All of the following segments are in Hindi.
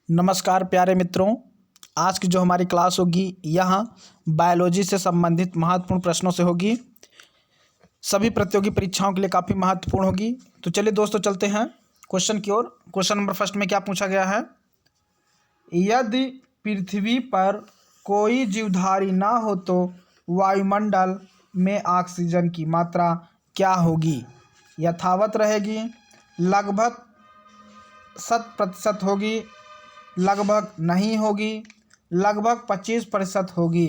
नमस्कार प्यारे मित्रों। आज की जो हमारी क्लास होगी यह बायोलॉजी से संबंधित महत्वपूर्ण प्रश्नों से होगी। सभी प्रतियोगी परीक्षाओं के लिए काफ़ी महत्वपूर्ण होगी। तो चलिए दोस्तों चलते हैं क्वेश्चन की ओर। क्वेश्चन नंबर फर्स्ट में क्या पूछा गया है, यदि पृथ्वी पर कोई जीवधारी ना हो तो वायुमंडल में ऑक्सीजन की मात्रा क्या होगी? यथावत रहेगी, लगभग 100% होगी, लगभग नहीं होगी, लगभग 25% होगी।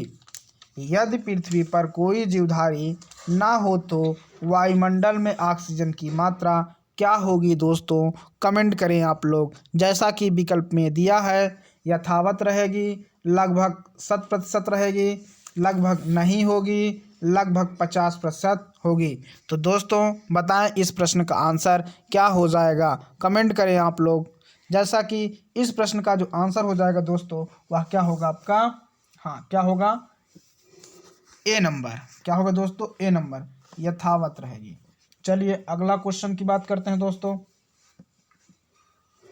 यदि पृथ्वी पर कोई जीवधारी ना हो तो वायुमंडल में ऑक्सीजन की मात्रा क्या होगी? दोस्तों कमेंट करें आप लोग। जैसा कि विकल्प में दिया है, यथावत रहेगी, लगभग 100% रहेगी, लगभग नहीं होगी, लगभग 50% होगी। तो दोस्तों बताएं इस प्रश्न का आंसर क्या हो जाएगा? कमेंट करें आप लोग। जैसा कि इस प्रश्न का जो आंसर हो जाएगा दोस्तों वह क्या होगा आपका? हाँ, क्या होगा? ए नंबर। क्या होगा दोस्तों? ए नंबर, यथावत रहेगी। चलिए अगला क्वेश्चन की बात करते हैं दोस्तों।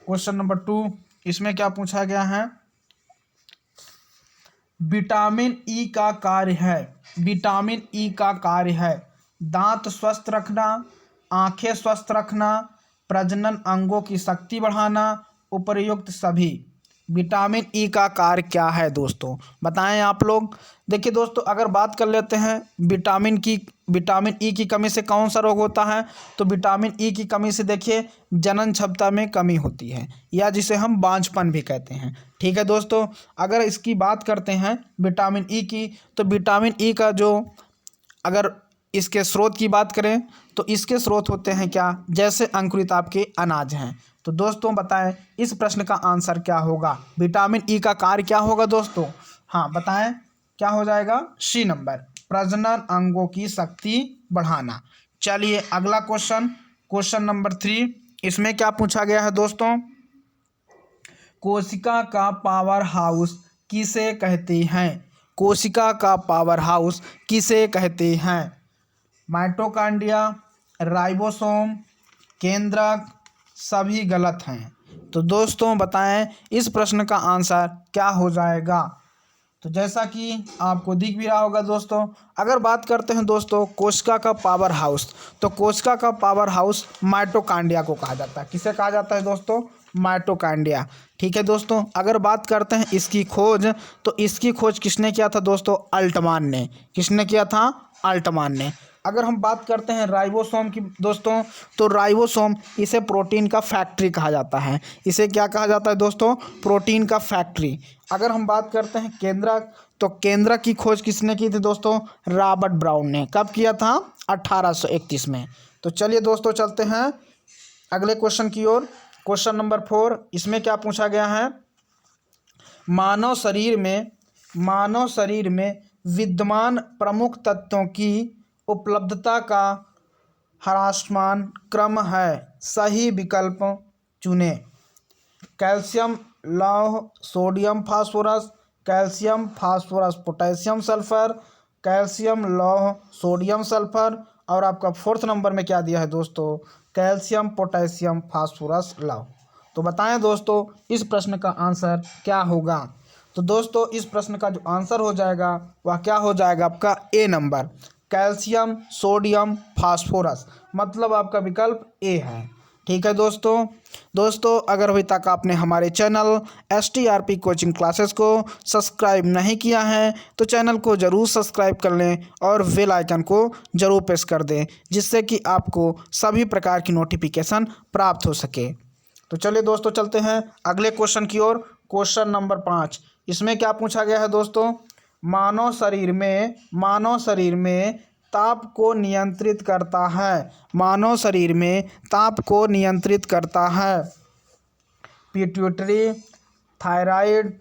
क्वेश्चन नंबर 2, इसमें क्या पूछा गया है, विटामिन ई का कार्य है। विटामिन ई का कार्य है दांत स्वस्थ रखना, आंखें स्वस्थ रखना, प्रजनन अंगों की शक्ति बढ़ाना, उपर्युक्त सभी। विटामिन ई का कार्य क्या है दोस्तों? बताएं आप लोग। देखिए दोस्तों, अगर बात कर लेते हैं विटामिन ई की कमी से कौन सा रोग होता है, तो विटामिन ई की कमी से देखिए जनन क्षमता में कमी होती है, या जिसे हम बांझपन भी कहते हैं। ठीक है दोस्तों, अगर इसकी बात करते हैं विटामिन ई की, तो विटामिन ई का जो अगर इसके स्रोत की बात करें तो इसके स्रोत होते हैं क्या? जैसे अंकुरित आपके अनाज हैं। तो दोस्तों बताएं इस प्रश्न का आंसर क्या होगा? विटामिन ई का कार्य क्या होगा दोस्तों? हाँ बताएं, क्या हो जाएगा? सी नंबर, प्रजनन अंगों की शक्ति बढ़ाना। चलिए अगला क्वेश्चन, क्वेश्चन नंबर 3, इसमें क्या पूछा गया है दोस्तों, कोशिका का पावर हाउस किसे कहते हैं? कोशिका का पावर हाउस किसे कहते हैं? माइटोकॉन्ड्रिया, राइबोसोम, केंद्रक, सभी गलत हैं। तो दोस्तों बताएं इस प्रश्न का आंसर क्या हो जाएगा? तो जैसा कि आपको दिख भी रहा होगा दोस्तों, अगर बात करते हैं दोस्तों कोशिका का पावर हाउस, तो कोशिका का पावर हाउस माइटोकॉन्ड्रिया को कहा जाता है। किसे कहा जाता है दोस्तों? माइटोकॉन्ड्रिया। ठीक है दोस्तों, अगर बात करते हैं इसकी खोज, तो इसकी खोज किसने किया था दोस्तों? अल्टमान ने। किसने किया था? अल्टमान ने। अगर हम बात करते हैं राइबोसोम की दोस्तों, तो राइबोसोम इसे प्रोटीन का फैक्ट्री कहा जाता है। इसे क्या कहा जाता है दोस्तों? प्रोटीन का फैक्ट्री। अगर हम बात करते हैं केंद्रक, तो केंद्रक की खोज किसने की थी दोस्तों? रॉबर्ट ब्राउन ने। कब किया था? 1831 में। तो चलिए दोस्तों चलते हैं अगले क्वेश्चन की ओर। क्वेश्चन नंबर 4, इसमें क्या पूछा गया है, मानव शरीर में विद्यमान प्रमुख तत्वों की उपलब्धता का ह्रासमान क्रम है। सही विकल्प चुने। कैल्शियम, लौह, sodium, phosphorus, calcium, phosphorus, potassium, sulphur, calcium, लौह, सोडियम, सल्फर, और आपका 4th नंबर में क्या दिया है दोस्तों? कैल्शियम, पोटेशियम, फास्फोरस, लौह। तो बताएं दोस्तों इस प्रश्न का आंसर क्या होगा? तो दोस्तों इस प्रश्न का जो आंसर हो जाएगा वह क्या हो जाएगा आपका? ए नंबर, कैल्शियम, सोडियम, फास्फोरस, मतलब आपका विकल्प ए है। ठीक है दोस्तों अगर अभी तक आपने हमारे चैनल STRP कोचिंग क्लासेस को सब्सक्राइब नहीं किया है तो चैनल को ज़रूर सब्सक्राइब कर लें और बेल आइकन को ज़रूर प्रेस कर दें, जिससे कि आपको सभी प्रकार की नोटिफिकेशन प्राप्त हो सके। तो चलिए दोस्तों चलते हैं अगले क्वेश्चन की ओर। क्वेश्चन नंबर 5, इसमें क्या पूछा गया है दोस्तों, मानव शरीर में ताप को नियंत्रित करता है। मानव शरीर में ताप को नियंत्रित करता है पिट्यूटरी, थायराइड,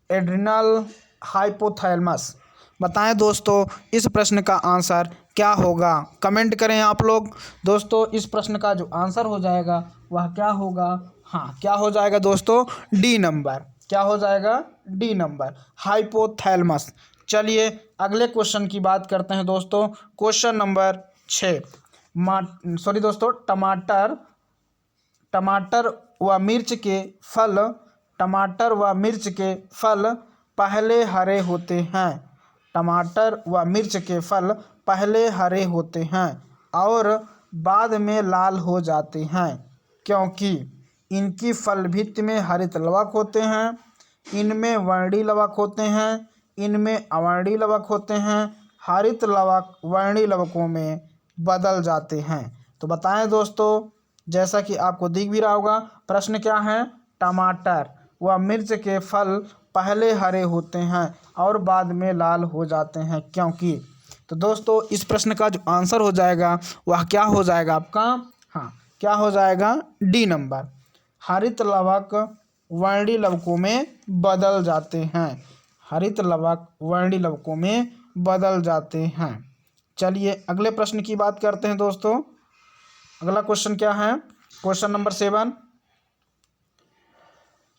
एड्रिनल, हाइपोथैलेमस। बताएं दोस्तों इस प्रश्न का आंसर क्या होगा? कमेंट करें आप लोग। दोस्तों इस प्रश्न का जो आंसर हो जाएगा वह क्या होगा? हाँ, क्या हो जाएगा दोस्तों? D number. क्या हो जाएगा? D number, hypothalamus. चलिए अगले क्वेश्चन की बात करते हैं दोस्तों। क्वेश्चन नंबर 6, टमाटर व मिर्च के फल टमाटर व मिर्च के फल पहले हरे होते हैं। टमाटर व मिर्च के फल पहले हरे होते हैं और बाद में लाल हो जाते हैं, क्योंकि इनकी फल भित्ति में हरित लवक होते हैं, इनमें वर्णी लवक होते हैं, इनमें अवर्णी लवक होते हैं। हरित लवक वर्णी लवकों में बदल जाते हैं। तो बताएं दोस्तों, जैसा कि आपको दिख भी रहा होगा, प्रश्न क्या है? टमाटर व मिर्च के फल पहले हरे होते हैं और बाद में लाल हो जाते हैं, क्योंकि। तो दोस्तों, इस प्रश्न का जो आंसर हो जाएगा वह क्या हो जाएगा आपका? हाँ, क्या हो जाएगा? D number. हरित लवक वर्णी लवकों में बदल जाते हैं। हरित लवक वर्णी लवकों में बदल जाते हैं। चलिए अगले प्रश्न की बात करते हैं दोस्तों। अगला क्वेश्चन क्या है? Question number 7।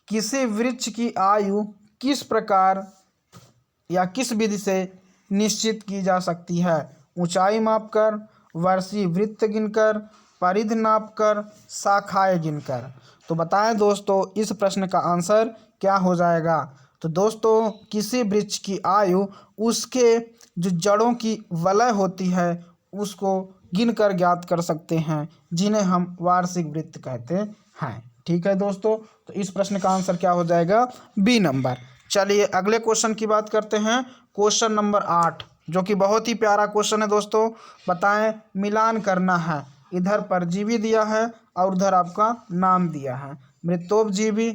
किसी वृक्ष की आयु किस प्रकार या किस विधि से निश्चित की जा सकती है? ऊंचाई मापकर, वर्षीय वृत्त गिनकर, परिधि नापकर, शाखाएं गिनकर। तो बताएं दोस्तों, इस प्रश्न का आंसर क्या हो जाएगा? तो दोस्तों, किसी वृक्ष की आयु उसके जो जड़ों की वलय होती है उसको गिनकर ज्ञात कर सकते हैं, जिन्हें हम वार्षिक वृत्त कहते हैं। ठीक है दोस्तों, तो इस प्रश्न का आंसर क्या हो जाएगा? B number. चलिए अगले क्वेश्चन की बात करते हैं। क्वेश्चन नंबर 8, जो कि बहुत ही प्यारा क्वेश्चन है दोस्तों। बताएं, मिलान करना है। इधर परजीवी दिया है और उधर आपका नाम दिया है। मृतोपजीवी,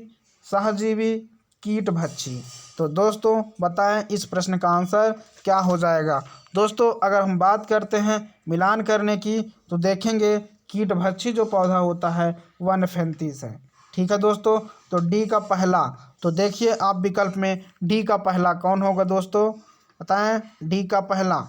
सहजीवी, कीटभक्षी। तो दोस्तों बताएं, इस प्रश्न का आंसर क्या हो जाएगा? दोस्तों, अगर हम बात करते हैं मिलान करने की, तो देखेंगे कीटभक्षी जो पौधा होता है वनफेंथिस है। ठीक है दोस्तों, तो डी का पहला, तो देखिए आप विकल्प में डी का पहला कौन होगा दोस्तों? बताएं, डी का पहला।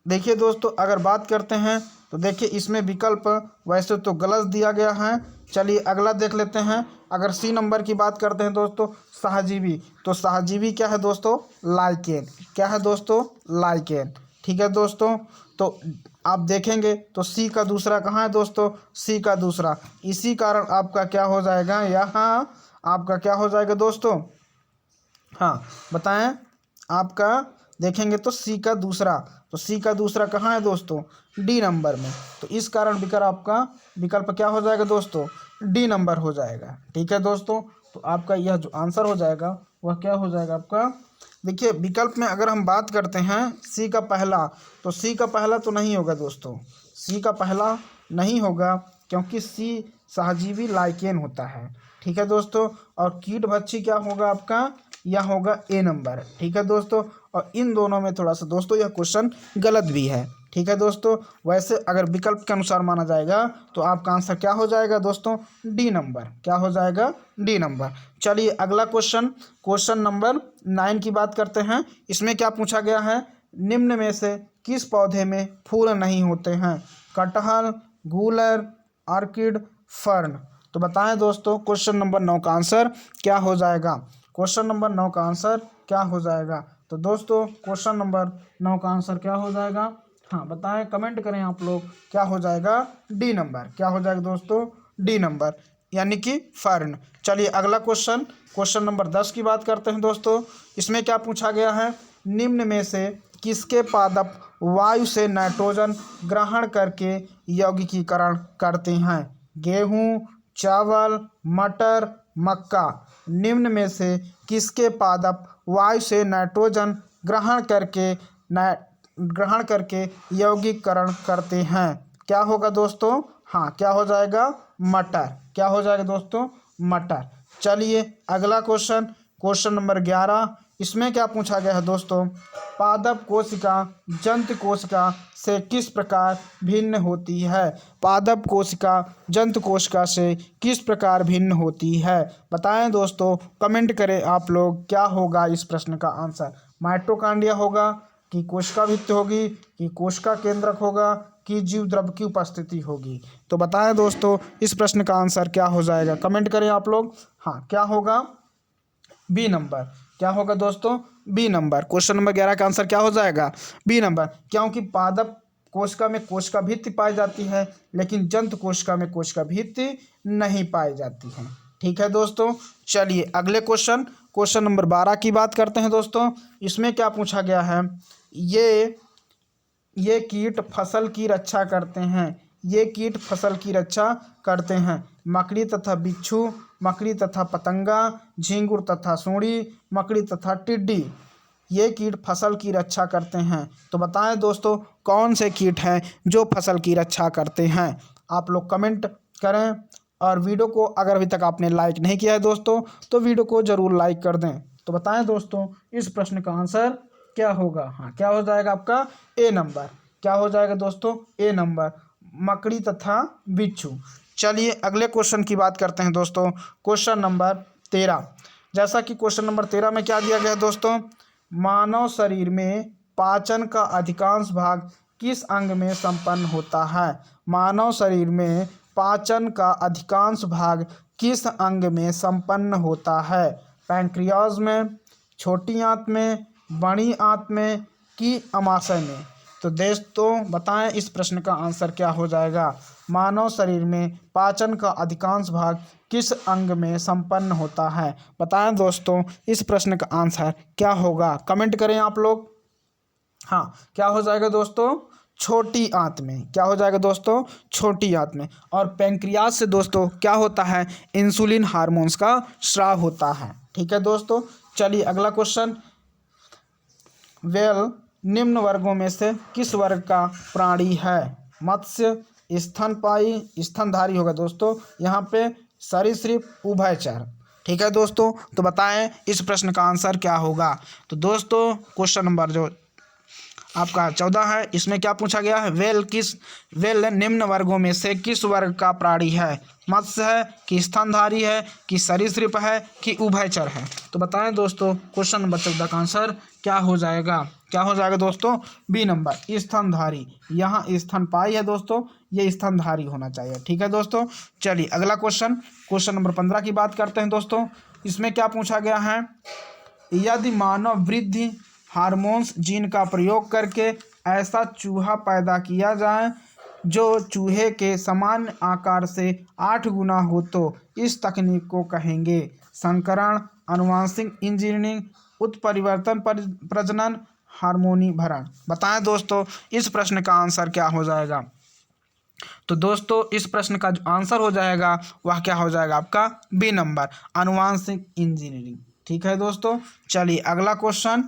देखिए दोस्तों, अगर बात करते हैं तो देखिए इसमें विकल्प वैसे तो गलत दिया गया है। चलिए अगला देख लेते हैं। अगर सी नंबर की बात करते हैं दोस्तों, सहजीवी, तो सहजीवी क्या है दोस्तों? लाइकेन। क्या है दोस्तों? लाइकेन। ठीक है दोस्तों, तो आप देखेंगे तो सी का दूसरा कहाँ है दोस्तों? सी का दूसरा। इसी कारण आपका क्या हो जाएगा? यहाँ आपका क्या हो जाएगा दोस्तों? हाँ बताएं, आपका देखेंगे तो सी का दूसरा, तो सी का दूसरा कहाँ है दोस्तों? डी नंबर में। तो इस कारण विकल्प आपका विकल्प क्या हो जाएगा दोस्तों? डी नंबर हो जाएगा। ठीक है दोस्तों, तो आपका यह जो आंसर हो जाएगा वह क्या हो जाएगा आपका? देखिए विकल्प में अगर हम बात करते हैं सी का पहला, तो सी का पहला तो नहीं होगा दोस्तों। सी का पहला नहीं होगा, क्योंकि सी सहजीवी लाइकेन होता है। ठीक है दोस्तों, और कीटभक्षी क्या होगा आपका? यह होगा ए नंबर। ठीक है दोस्तों, और इन दोनों में थोड़ा सा दोस्तों यह क्वेश्चन गलत भी है। ठीक है दोस्तों, वैसे अगर विकल्प के अनुसार माना जाएगा तो आपका आंसर क्या हो जाएगा दोस्तों? D number. क्या हो जाएगा? D number. चलिए अगला क्वेश्चन, क्वेश्चन नंबर 9 की बात करते हैं। इसमें क्या पूछा गया है? निम्न में से किस पौधे में फूल नहीं होते हैं? कटहल, गूलर, ऑर्किड, फर्न। तो बताएं दोस्तों, क्वेश्चन नंबर 9 का आंसर क्या हो जाएगा? क्वेश्चन नंबर 9 का आंसर क्या हो जाएगा? तो दोस्तों क्वेश्चन नंबर 9 का आंसर क्या हो जाएगा? हाँ बताएं, कमेंट करें आप लोग, क्या हो जाएगा? D number. क्या हो जाएगा दोस्तों? डी नंबर, यानी कि फर्न। चलिए अगला क्वेश्चन, क्वेश्चन नंबर 10 की बात करते हैं दोस्तों। इसमें क्या पूछा गया है? निम्न में से किसके पादप वायु से नाइट्रोजन ग्रहण करके यौगिकीकरण करते हैं? गेहूँ, चावल, मटर, मक्का। निम्न में से किसके पादप वायु से नाइट्रोजन ग्रहण करके यौगिकीकरण करते हैं? क्या होगा दोस्तों? हाँ, क्या हो जाएगा? मटर। क्या हो जाएगा दोस्तों? मटर। चलिए अगला क्वेश्चन, क्वेश्चन नंबर 11। इसमें क्या पूछा गया है दोस्तों? पादप कोशिका जंतु कोशिका से किस प्रकार भिन्न होती है? पादप कोशिका जंतु कोशिका से किस प्रकार भिन्न होती है? बताएं दोस्तों, कमेंट करें आप लोग, क्या होगा इस प्रश्न का आंसर? माइटोकॉन्ड्रिया होगा, कि कोशिका भित्ति होगी, कि कोशिका केंद्रक होगा, कि जीव द्रव्य की उपस्थिति होगी? तो बताएं दोस्तों, इस प्रश्न का आंसर क्या हो जाएगा? कमेंट करें आप लोग। हाँ, क्या होगा? B number. क्या होगा दोस्तों? B number. क्वेश्चन नंबर 11 का आंसर क्या हो जाएगा? बी नंबर, क्योंकि पादप कोशिका में कोशिका भित्ति पाई जाती है, लेकिन जंतु कोशिका में कोशिका भित्ति नहीं पाई जाती है। ठीक है दोस्तों। चलिए अगले क्वेश्चन नंबर 12 की बात करते हैं दोस्तों। इसमें क्या पूछा गया है, ये कीट फसल की रक्षा करते हैं। ये कीट फसल की रक्षा करते हैं। मकड़ी तथा बिच्छू, मकड़ी तथा पतंगा, झींगुर तथा सूंडी, मकड़ी तथा टिड्डी, ये कीट फसल की रक्षा करते हैं। तो बताएं दोस्तों कौन से कीट हैं जो फसल की रक्षा करते हैं। आप लोग कमेंट करें और वीडियो को अगर अभी तक आपने लाइक नहीं किया है दोस्तों तो वीडियो को ज़रूर लाइक कर दें। तो बताएं दोस्तों इस प्रश्न का आंसर क्या होगा। हाँ, क्या हो जाएगा आपका ए नंबर। क्या हो जाएगा दोस्तों ए नंबर, मकड़ी तथा बिच्छू। चलिए अगले क्वेश्चन की बात करते हैं दोस्तों। क्वेश्चन नंबर 13, जैसा कि क्वेश्चन नंबर 13 में क्या दिया गया है दोस्तों, मानव शरीर में पाचन का अधिकांश भाग किस अंग में संपन्न होता है। मानव शरीर में पाचन का अधिकांश भाग किस अंग में संपन्न होता है। पैंक्रियाज में, छोटी आंत में, बड़ी आंत में कि अमाशय में। तो दोस्तों बताएं इस प्रश्न का आंसर क्या हो जाएगा। मानव शरीर में पाचन का अधिकांश भाग किस अंग में संपन्न होता है। बताएं दोस्तों इस प्रश्न का आंसर क्या होगा, कमेंट करें आप लोग। हाँ, क्या हो जाएगा दोस्तों, छोटी आंत में। क्या हो जाएगा दोस्तों, छोटी आंत में। और पैंक्रियाज से दोस्तों क्या होता है, इंसुलिन हार्मोन्स का स्राव होता है। ठीक है दोस्तों। चलिए अगला क्वेश्चन, वेल निम्न वर्गों में से किस वर्ग का प्राणी है। मत्स्य, स्तनपायी, स्तनधारी होगा दोस्तों यहाँ पे, सरीसृप, उभयचर। ठीक है दोस्तों। तो बताएं इस प्रश्न का आंसर क्या होगा। तो दोस्तों क्वेश्चन नंबर जो आपका 14 है, इसमें क्या पूछा गया है, वेल निम्न वर्गों में से किस वर्ग का प्राणी है। मत्स्य है कि स्तनधारी है कि सरीसृप है कि उभयचर है। तो बताएं दोस्तों क्वेश्चन नंबर 14 का आंसर क्या हो जाएगा। क्या हो जाएगा दोस्तों, बी नंबर, स्तनधारी। यहाँ स्तनपायी है दोस्तों, ये स्तनधारी होना चाहिए। ठीक है दोस्तों। चलिए अगला क्वेश्चन नंबर 15 की बात करते हैं दोस्तों। इसमें क्या पूछा गया है, यदि मानव वृद्धि हार्मोन्स जीन का प्रयोग करके ऐसा चूहा पैदा किया जाए जो चूहे के समान आकार से 8 गुना हो तो इस तकनीक को कहेंगे संकरण, आनुवांशिक इंजीनियरिंग, उत्परिवर्तन, प्रजनन, हार्मोनी भरण। बताएं दोस्तों इस प्रश्न का आंसर क्या हो जाएगा। तो दोस्तों इस प्रश्न का जो आंसर हो जाएगा वह क्या हो जाएगा आपका बी नंबर, आनुवांशिक इंजीनियरिंग। ठीक है दोस्तों। चलिए अगला क्वेश्चन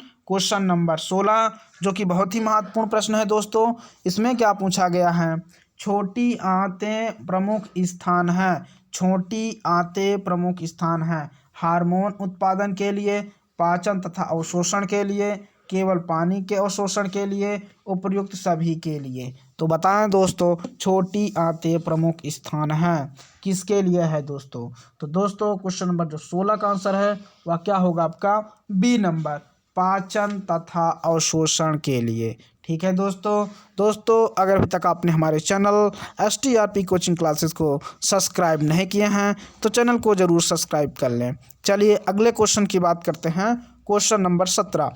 नंबर 16, जो कि बहुत ही महत्वपूर्ण प्रश्न है दोस्तों। इसमें क्या पूछा गया है, छोटी आंतें प्रमुख स्थान है। छोटी आंतें प्रमुख स्थान है हार्मोन उत्पादन के लिए, पाचन तथा अवशोषण के लिए, केवल पानी के अवशोषण के लिए, उपयुक्त सभी के लिए। तो बताएं दोस्तों छोटी आंतें प्रमुख स्थान है किसके लिए है दोस्तों। तो दोस्तों क्वेश्चन नंबर जो 16 का आंसर है वह क्या होगा आपका बी नंबर, पाचन तथा अवशोषण के लिए। ठीक है दोस्तों अगर अभी तक आपने हमारे चैनल STRP कोचिंग क्लासेस को सब्सक्राइब नहीं किए हैं तो चैनल को ज़रूर सब्सक्राइब कर लें। चलिए अगले क्वेश्चन की बात करते हैं। क्वेश्चन नंबर 17,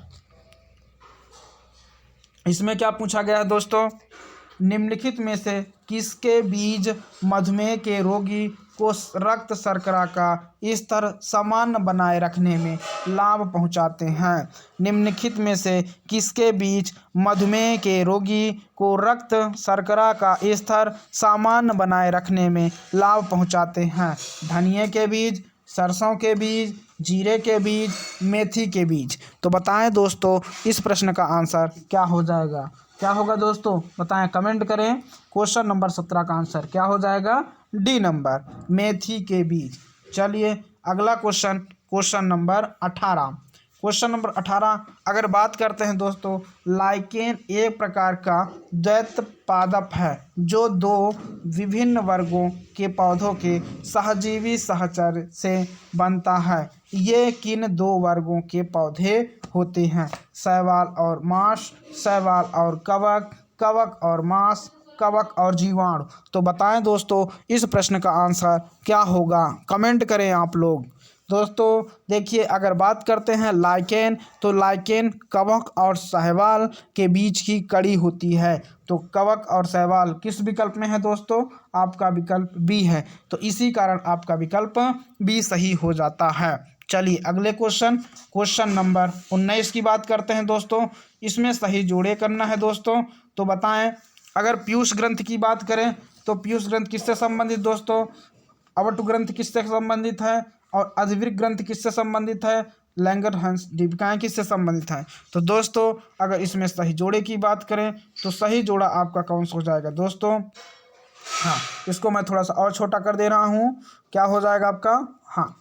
इसमें क्या पूछा गया है दोस्तों, निम्नलिखित में से किसके बीज मधुमेह के रोगी को रक्त शर्करा का स्तर सामान्य बनाए रखने में लाभ पहुंचाते हैं। निम्नलिखित में से किसके बीज मधुमेह के रोगी को रक्त शर्करा का स्तर सामान्य बनाए रखने में लाभ पहुंचाते हैं। धनिया के बीज, सरसों के बीज, जीरे के बीज, मेथी के बीज। तो बताएं दोस्तों इस प्रश्न का आंसर क्या हो जाएगा। क्या होगा दोस्तों बताएं, कमेंट करें। क्वेश्चन नंबर 17 का आंसर क्या हो जाएगा, डी नंबर, मेथी के बीज। चलिए अगला क्वेश्चन नंबर 18। क्वेश्चन नंबर 18 अगर बात करते हैं दोस्तों, लाइकेन एक प्रकार का द्वैत पादप है जो 2 विभिन्न वर्गों के पौधों के सहजीवी सहचर्य से बनता है। ये किन 2 वर्गों के पौधे होते हैं, शैवाल और मांस, शैवाल और कवक, कवक और मांस, कवक और जीवाणु। तो बताएं दोस्तों इस प्रश्न का आंसर क्या होगा, कमेंट करें आप लोग। दोस्तों देखिए, अगर बात करते हैं लाइकेन, तो लाइकेन कवक और शैवाल के बीच की कड़ी होती है। तो कवक और शैवाल किस विकल्प में है दोस्तों? आपका विकल्प बी है। तो इसी कारण आपका विकल्प बी सही हो जाता है। चलिए अगले क्वेश्चन नंबर 19 की बात करते हैं दोस्तों। इसमें सही जोड़े करना है दोस्तों। तो बताएं, अगर पीयूष ग्रंथ की बात करें तो पीयूष ग्रंथ किससे संबंधित दोस्तों? अवटु ग्रंथ किससे संबंधित है? और अधिवृक्क ग्रंथ किससे संबंधित है? लैंगरहंस दीपिकाएँ किससे संबंधित हैं? तो दोस्तों अगर इसमें सही जोड़े की बात करें तो सही जोड़ा आपका कौन सा हो जाएगा दोस्तों? हाँ, इसको मैं थोड़ा सा और छोटा कर दे रहा हूँ। क्या हो जाएगा आपका? हाँ,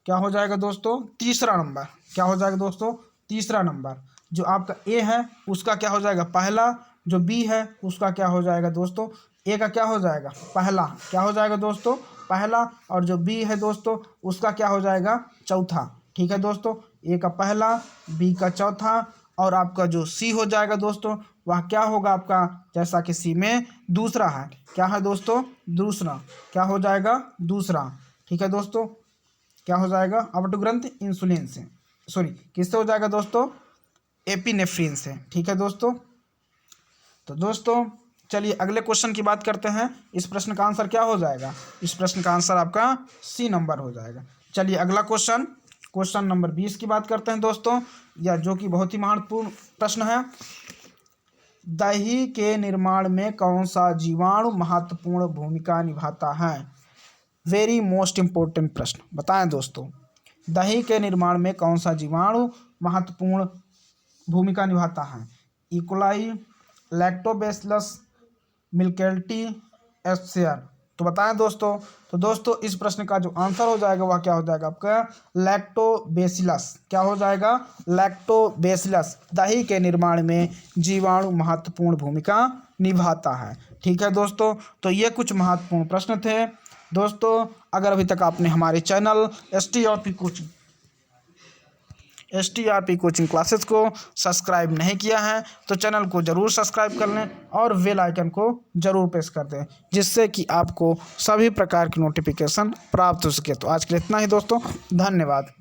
क्या हो जाएगा दोस्तों? तीसरा नंबर। क्या हो जाएगा दोस्तों? तीसरा नंबर। जो आपका ए है उसका क्या हो जाएगा? पहला। जो बी है उसका क्या हो जाएगा दोस्तों? ए का क्या हो जाएगा? पहला। क्या हो जाएगा दोस्तों? पहला। और जो बी है दोस्तों उसका क्या हो जाएगा? चौथा। ठीक है दोस्तों, ए का पहला, बी का चौथा, और आपका जो सी हो जाएगा दोस्तों वह क्या होगा आपका? जैसा कि सी में दूसरा है। क्या है दोस्तों? दूसरा। क्या हो जाएगा? दूसरा। ठीक है दोस्तों, क्या हो जाएगा? अवटु ग्रंथ इंसुलिन से, सॉरी किससे हो जाएगा दोस्तों? एपिनेफ्रिन से। ठीक है दोस्तों। तो दोस्तों चलिए अगले क्वेश्चन की बात करते हैं। इस प्रश्न का आंसर क्या हो जाएगा? इस प्रश्न का आंसर आपका सी नंबर हो जाएगा। चलिए अगला क्वेश्चन नंबर 20 की बात करते हैं दोस्तों, या जो कि बहुत ही महत्वपूर्ण प्रश्न है। दही के निर्माण में कौन सा जीवाणु महत्वपूर्ण भूमिका निभाता है? वेरी मोस्ट इम्पोर्टेंट प्रश्न। बताएं दोस्तों, दही के निर्माण में कौन सा जीवाणु महत्वपूर्ण भूमिका निभाता है? इकोलाई, लैक्टोबैसिलस, मिल्केल्टी, एस्चेयर। तो बताएं दोस्तों। तो दोस्तों इस प्रश्न का जो आंसर हो जाएगा वह क्या हो जाएगा आपका? लैक्टोबैसिलस। क्या हो जाएगा? लैक्टोबैसिलस दही के निर्माण में जीवाणु महत्वपूर्ण भूमिका निभाता है। ठीक है दोस्तों, तो ये कुछ महत्वपूर्ण प्रश्न थे दोस्तों। अगर अभी तक आपने हमारे चैनल STRP कोचिंग क्लासेस को सब्सक्राइब नहीं किया है तो चैनल को ज़रूर सब्सक्राइब कर लें और बेल आइकन को ज़रूर प्रेस कर दें, जिससे कि आपको सभी प्रकार की नोटिफिकेशन प्राप्त हो सके। तो आज के लिए इतना ही दोस्तों, धन्यवाद।